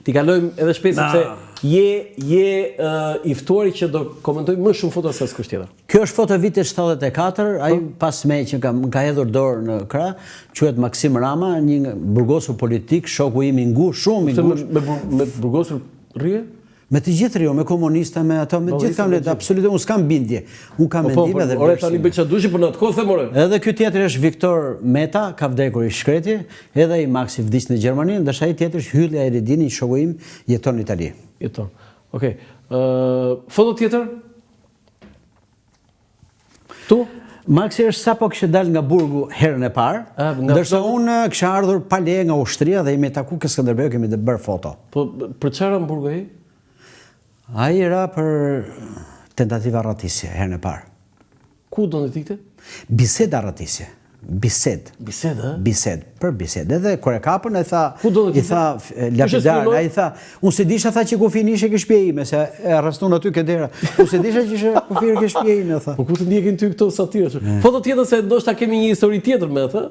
Ti kalojmë edhe shpejt sepse je i ftuari që do komentoj më shumë foto se askush tjetër. Kjo është foto vitit 74, ai pas me që më ka hedhur dorë në krah, quhet Maksim Rama, një burgosur politik, shoku im i ngushtë, shumë i ngushtë. Me burgosur rrie? Me të gjithë rio, me komunista, me ato, me gjithë kam letë, absolutisht, unë s'kam bindje. Unë kam mendime dhe vlerësime. Tani bëj çfarë dushi, por në atë kohë them. Edhe ky tjetër është Viktor Meta, ka vdekur i shkreti, edhe ai Maxi vdiq në Gjermani, ndërsa ai tjetër është Hylli Eredini, shoku im, jeton në Itali. Jeton. Okej. Foto tjetër? Tu? Maxi është sapo kishte dalë nga burgu herën e parë, ndërsa unë kisha ardhur pa leje nga ushtria dhe jemi taku ke Skënderbeu, kemi të bërë foto. Po për çfarë në burgu ai? Ai era për tentativa rratisje herën e parë. Ku do të ikte? Biseda rratisje. Bised. Bised, ë? Bised, për bised. Edhe kur e kapën ai tha, i tha lapidar, ai tha, unë se disha tha që kufin ishte ke shtëpia ime, se e arrestun aty ke dera. Unë se disha që ishte kufir ke shtëpia ime, tha. Po ku të ndjekin ty këto satirë? Foto tjetër se ndoshta kemi një histori tjetër me atë.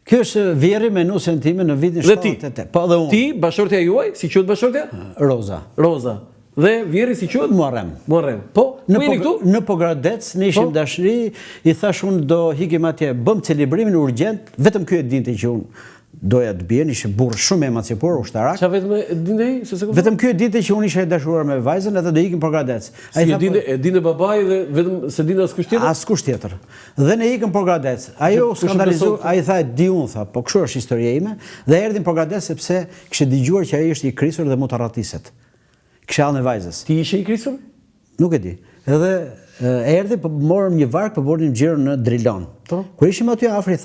Kjo është vjerri me nusën time në vitin 78. Po dhe unë. Ti, bashortja juaj, si quhet bashortja? Roza. Roza. Dhe vjerri si quhet? Muharrem. Muharrem. Po, ku jeni këtu? Në Pogradec, ne ishim dashuri, i thash unë do hikim atje, bëm celebrimin urgjent, vetëm ky e dinte që unë doja të bien, ishte burr shumë emancipuar, ushtarak. Çfarë vetëm e dinte ai? Vetëm ky e dinte që unë isha i dashuruar me vajzën edhe do ikim Pogradec. Ai e dinte babai dhe vetëm se dinte askush tjetër? Askush tjetër. Dhe ne ikëm Pogradec. Ajo skandalizuar, ai tha di unë tha, po kështu është historia ime dhe erdhim Pogradec sepse kishte dëgjuar që ai është i krisur dhe mund të arratiset. Kisha në vajzës. Ti ishe i krisur? Nuk e di. Edhe erdhi, morëm një vark, po bënim xhiro në Drilon. Kur ishim aty afër,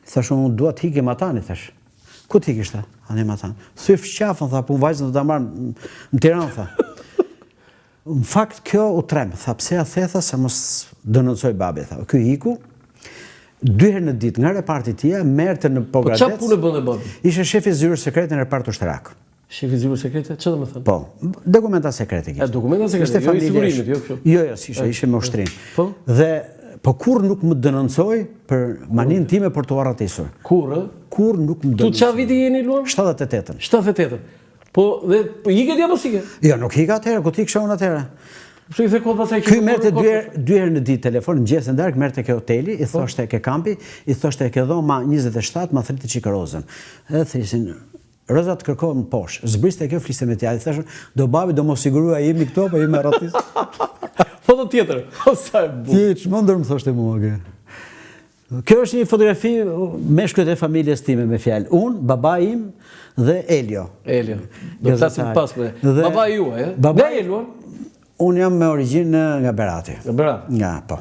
thash unë dua të hikim atan, thash. Ku ti kishte? Anim atan. Thyf qafën, tha, po vajzën do ta marr në Tiranë, tha. Në fakt kjo u trem, tha, pse ja thetha se mos denoncoj babi, tha. Ky iku 2 herë në ditë nga reparti tia merrte në Pogradec. Po çfarë punë bënte babi? Ishte shefi i zyrës sekrete në repart ushtarak. Shefi i zyrës sekrete, çfarë do të thënë? Po, dokumenta sekrete kishte. Dokumenta sekrete, jo i sigurimit, jo kështu. Jo, ishte me ushtrin. Po. Dhe po kur nuk më denoncoi për maninë time për të arratisur. Kur, ë? Kur nuk më denoncoi. Tu çfarë viti jeni luan? 78-ën. 78-ën. Po dhe iket apo sike? Jo, nuk ik atëherë, ku ti kisha unë atëherë. Pse i the kohë pastaj që ky merrte 2 herë në ditë telefon, mëngjes në darkë merrte ke hoteli, i thoshte ke kampi, i thoshte ke dhoma 27, ma thritë Çikarozën. Edhe theshin Roza të kërkohem poshtë. Zbriste kjo fliste me tja. I thashën, do babi do mos sigurua jemi këto, po jemi arratis. Foto tjetër. Sa e bukur. Ti ç'mendër më thoshte mua kë. Kjo është një fotografi meshkujt e familjes time me fjalë. Unë, baba im dhe Elio. Elio. Do të flasim pas me. Baba juaj, ë? Nga Elio? Unë jam me origjinë nga Berati. Nga Berat? Nga, po.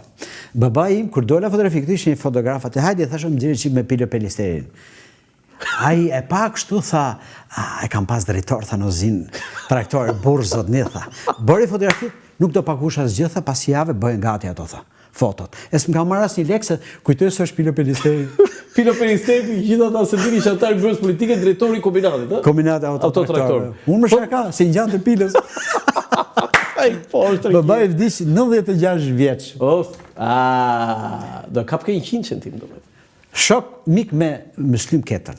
Baba im, kur dola fotografi, këtë ishte një fotograf, atë hajde, thashëm më xhiri çik me Pilo Pelisterin. Ai e pa kështu tha, e kam pas drejtor, tha Nozin, traktor, burr zotni, tha. Bëri fotografit, nuk do pagush asgjë, tha, pas jave bëhen gati ato, tha, fotot. E s'm ka marrë asnjë lekë se kujtoj se është Pilo Pelisteri. Pilo Pelisteri, gjithë ata se dini antar grupit politike, drejtori i kombinatit, ë? Kombinati autotraktor. Unë më shaka, se ngjante Pilës. Ai po, është. Babai vdiq 96 vjeç. Do kap ke 100 centim domethënë. Shok mik me Muslim Ketën.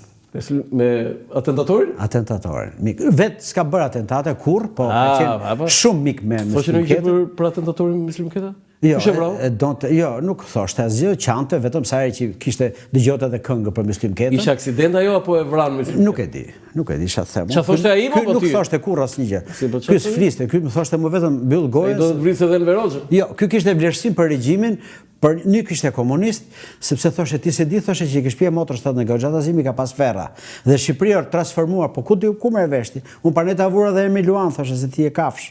Me atentatorin? Atentatorin. Vetë s'ka bërë atentate kur, po ka qenë shumë mik me Muslim Ketën. Për atentatorin Muslim Ketën? Jo, nuk thoshte asgjë, qante, vetëm sa herë që kishte dëgjote edhe këngë për Muslim Ketën. Ishte aksident ajo apo e vran Muslim Ketën? Nuk e di, isha të them. Çfarë thoshte ai apo ti? Nuk thoshte kurrë asnjë gjë. Ky s'fliste, ky më thoshte më vetëm mbyll gojën. Ai do të vrisë edhe në Verozhë? Jo, ky kishte vlerësim për regjimin, për një kishte komunist, sepse thoshte ti se di, thoshte që ke shtëpia motor shtat në Goxha Tazimi ka pas ferra. Dhe Shqipëria është transformuar, po ku merr veshti? Unë Parneta vura dhe Emil Luan, thoshte se ti je kafsh.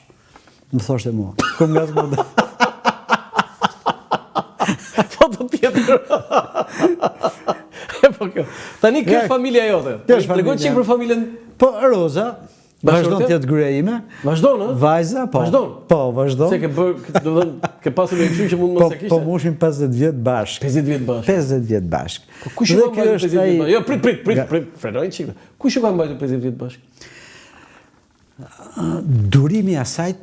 Më thoshte mua. Kum ngazmon. Foto tjetër. Tani kjo është familja jote. Tregoj çik për familjen. Po Roza, vazhdon të jetë gruaja ime. Vazhdon, ë? Vajza, po. Vazhdon. Po, vazhdon. Se ke bërë, do të thënë, ke pasur një kështu që mund mos e kishte. Po mushim 50 vjet bashk. 50 vjet bashk. 50 vjet bashk. Po kush e ka mbajtur 50 vjet bashk? Jo, prit, frenoj çik. Kush e ka mbajtur 50 vjet bashk? Durimi i asajt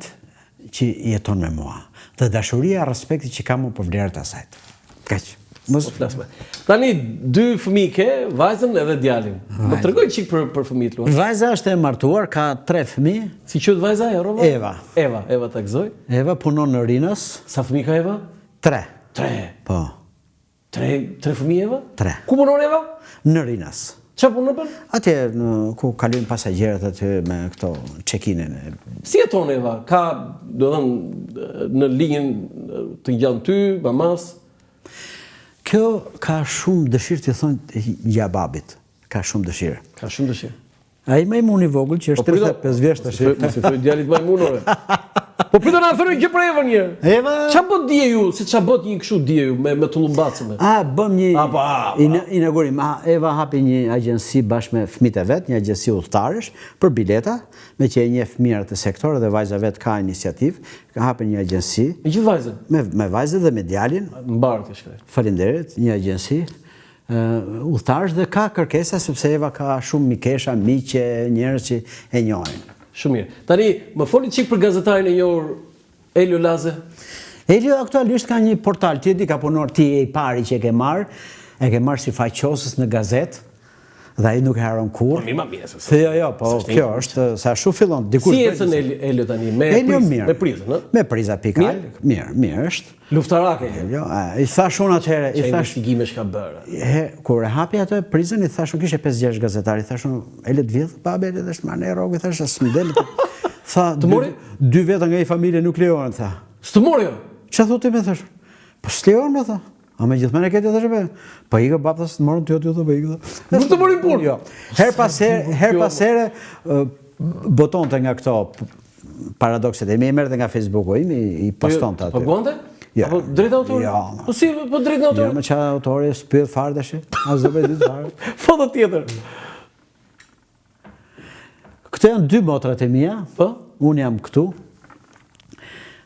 që jeton me mua. Dhe dashuria, respekti që kam unë për vlerët e asajt. Kaq. Mos flasme. Tani dy fëmijë ke, vajzën edhe djalin. Më tregoj çik për fëmijët tuaj. Vajza është e martuar, ka 3 fëmijë. Si quhet vajza e Rova? Eva. Eva ta gëzoj. Eva punon në Rinos. Sa fëmijë ka Eva? 3. 3. Po. 3 fëmijë Eva? 3. Ku punon Eva? Në Rinos. Çfarë punon bën? Atje ku kalojnë pasagjerët aty me këto check-in-in. Si jeton Eva? Ka, do të thënë, në linjën të ngjan ty, mamas? Kjo ka shumë dëshirë të thonë ja babit. Ka shumë dëshirë. Ka shumë dëshirë. Ai majmuni i vogël që është 35 vjeç tash. Mos i thoj djalit majmunore. Po pritën na thoni që për Evën një. Eva, çfarë bën dije ju? Si çfarë bën një kështu dije ju me tullumbacën? Bëm një inaugurim. Eva hapi një agjenci bashkë me fëmijët e vet, një agjenci udhëtarësh për bileta, me që e njeh mirë atë sektor dhe vajza vet ka iniciativë, ka hapur një agjenci. Me gjithë vajzën? Me vajzën dhe me djalin. Mbar të shkret. Faleminderit, një agjenci udhëtarësh dhe ka kërkesa sepse Eva ka shumë mikesha, miqe, njerëz që e njohin. Shumë mirë. Tani, më foli çik për gazetarin e njohur Elio Laze. Elio aktualisht ka një portal, ti ka punuar, ti e i pari që e ke marrë si faqosës në gazet, dhe ai nuk e haron kurrë. Mirë, ma mirë. Jo, po kjo është, sa shumë fillon. Si ecën Elio tani, me prizën, ë? Me priza pikal, mirë është. Luftarake. Jo, i thash unë atëherë, i thash investigime çka bërë. Kur e hapi atë prizën, i thash unë kishe 5-6 gazetar, i thash unë, Elet vjedh, babe, Elet është marrë në rrogë, i thash s'm del. Tha, të mori? 2 veta nga i familje nuk lejohen, tha. S'të mori jo? Çfarë thotë më thash? Po s'lejohen më tha. A me gjithmonë e këtë thash be. Po ikë babas të morën ty aty po ikë. Nuk të morin punë. Jo. Her pas here botonte nga këto paradokset e mi merrte nga Facebooku im i postonte aty. Po guante? Jo. Apo drejt autori? Jo. Po si po drejt autori? Jo, më çfarë autori spyet fare tash. As do bëj ditë fare. Foto tjetër. Këto janë 2 motrat e mia. Po? Unë jam këtu.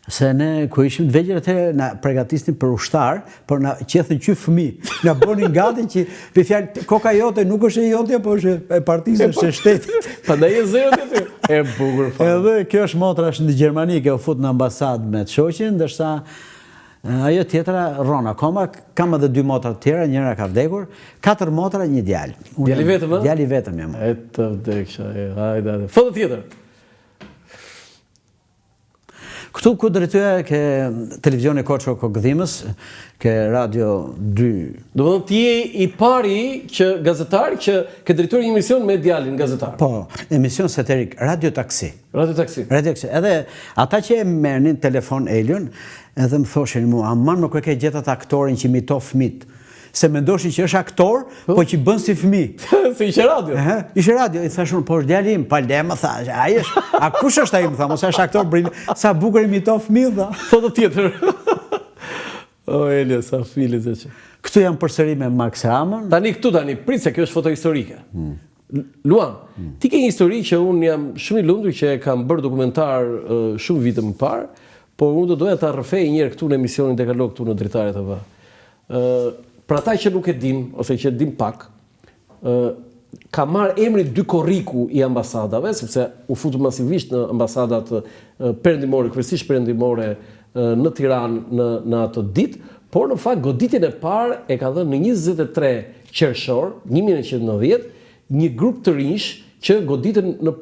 Se ne, ku ishim të vegjër atëherë, na pregatisnin për ushtar, por na qethën qyf fëmijë. Na bënin gati që, për fjalë, koka jote nuk është e jote, po është e partisë, është e shtetit. Prandaj e zero aty. E bukur fare. Edhe kjo është motra është në Gjermani, që u fut në ambasadë me të shoqin, ndërsa ajo tjetra rron akoma, kam edhe 2 motra të tjera, njëra ka vdekur, 4 motra, një djalë. Djali vetëm, ë? Djali vetëm jam. E të vdeksha, hajde. Foto tjetër. Këtu ku drejtoja ke televizioni Koço Kokëdhimës, ke Radio 2. Do të thonë ti je i pari që gazetar që ke drejtuar një emision me djalin gazetar. Po, emision satirik, Radio Taksi. Radio Taksi. Radio Taksi. Edhe ata që e merrnin telefon Elion, edhe më thoshin mua, aman më kërkej gjetat aktorin që imito fëmit. Se mendoshin që është aktor, po që bën si fëmijë. Se ishe radio. Ishe radio, i thashun, po është djali im, palde më tha, ai është, a kush është ai më tha, mos është aktor brillant, sa bukur imiton fëmijë tha. Foto tjetër. O Elio, sa fili se që. Këtu jam përsëri me Max Ramon. Tani, prit se kjo është foto historike. Luan, ti ke një histori që unë jam shumë i lumtur që e kam bërë dokumentar shumë vite më parë, por unë do doja ta rrëfej një herë këtu në emisionin Dekalog këtu në Dritare TV. Për ata që nuk e din, ose që e din pak, ka marrë emrin dy korriku i ambasadave, sepse u futu masivisht në ambasadat perëndimore, kryesisht perëndimore në Tiranë në ato ditë, por në fakt goditjen e parë e ka dhënë në 23 qershor 1990 një grup të rinj që goditën në